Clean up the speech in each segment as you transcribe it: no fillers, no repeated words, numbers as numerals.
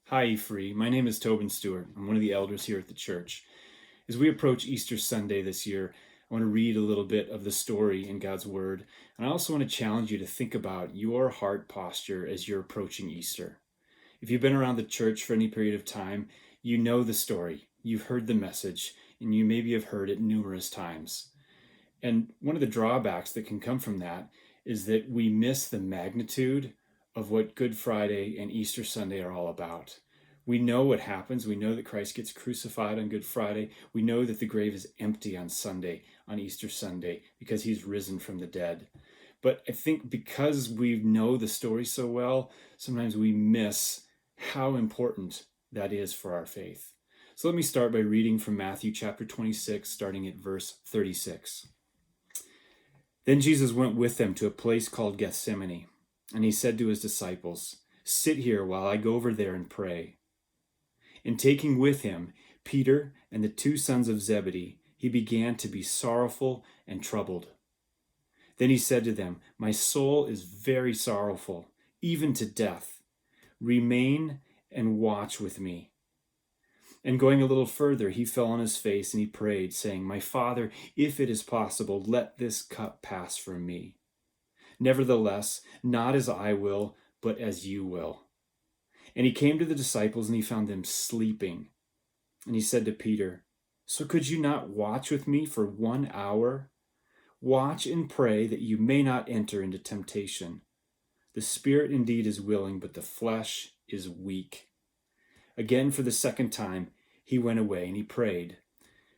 Hi, Free. My name is Tobin Stewart. I'm one of the elders here at the church. As we approach Easter Sunday this year, I want to read a little bit of the story in God's Word, and I also want to challenge you to think about your heart posture as you're approaching Easter. If you've been around the church for any period of time, you know the story, you've heard the message, and you maybe have heard it numerous times. And one of the drawbacks that can come from that is that we miss the magnitude of what Good Friday and Easter Sunday are all about. We know what happens. We know that Christ gets crucified on Good Friday. We know that the grave is empty on Sunday, on Easter Sunday, because he's risen from the dead. But I think because we know the story so well, sometimes we miss how important that is for our faith. So let me start by reading from Matthew chapter 26, starting at verse 36. Then Jesus went with them to a place called Gethsemane, and he said to his disciples, "Sit here while I go over there and pray." And taking with him Peter and the two sons of Zebedee, he began to be sorrowful and troubled. Then he said to them, "My soul is very sorrowful, even to death. Remain and watch with me." And going a little further, he fell on his face and he prayed, saying, "My Father, if it is possible, let this cup pass from me. Nevertheless, not as I will, but as you will." And he came to the disciples and he found them sleeping. And he said to Peter, "So could you not watch with me for 1 hour? Watch and pray that you may not enter into temptation. The spirit indeed is willing, but the flesh is weak." Again, for the second time, he went away and he prayed,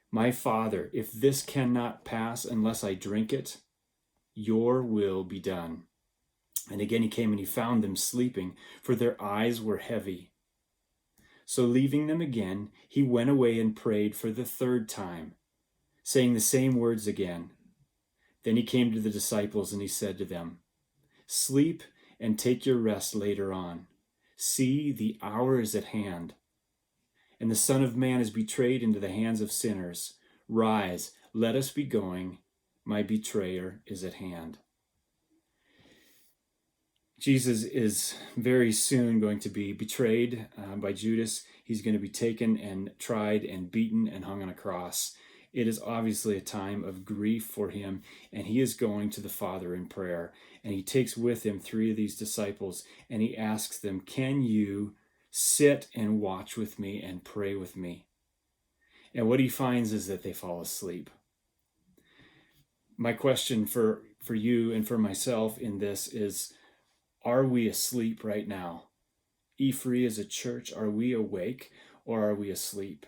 "My Father, if this cannot pass unless I drink it, your will be done." And again he came and he found them sleeping, for their eyes were heavy. So leaving them again, he went away and prayed for the third time, saying the same words again. Then he came to the disciples and he said to them, "Sleep and take your rest later on. See, the hour is at hand, and the Son of Man is betrayed into the hands of sinners. Rise, let us be going. My betrayer is at hand." Jesus is very soon going to be betrayed by Judas. He's going to be taken and tried and beaten and hung on a cross. It is obviously a time of grief for him, and he is going to the Father in prayer. And he takes with him 3 of these disciples, and he asks them, "Can you sit and watch with me and pray with me?" And what he finds is that they fall asleep. My question for you and for myself in this is, are we asleep right now? E-Free as a church, are we awake or are we asleep?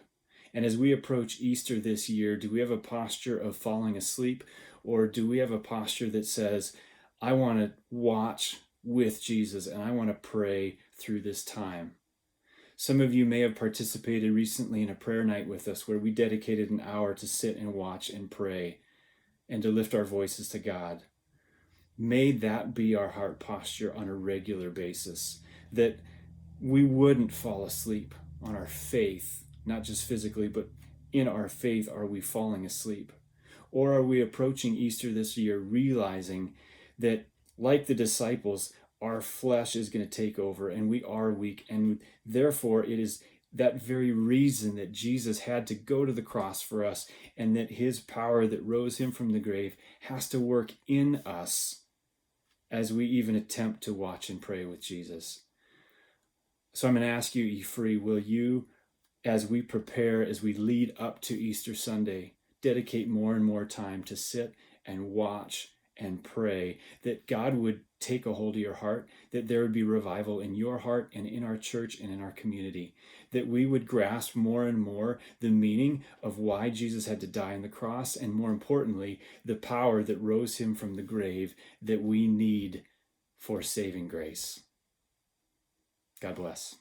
And as we approach Easter this year, do we have a posture of falling asleep, or do we have a posture that says, I want to watch with Jesus and I want to pray through this time? Some of you may have participated recently in a prayer night with us where we dedicated an hour to sit and watch and pray and to lift our voices to God. May that be our heart posture on a regular basis, that we wouldn't fall asleep on our faith, not just physically, but in our faith. Are we falling asleep? Or are we approaching Easter this year realizing that, like the disciples, our flesh is going to take over and we are weak, and therefore it is that very reason that Jesus had to go to the cross for us, and that his power that rose him from the grave has to work in us as we even attempt to watch and pray with Jesus. So I'm going to ask you, E-Free, will you, as we prepare, as we lead up to Easter Sunday, dedicate more and more time to sit and watch and pray, that God would take a hold of your heart, that there would be revival in your heart and in our church and in our community, that we would grasp more and more the meaning of why Jesus had to die on the cross, and more importantly, the power that rose him from the grave that we need for saving grace. God bless.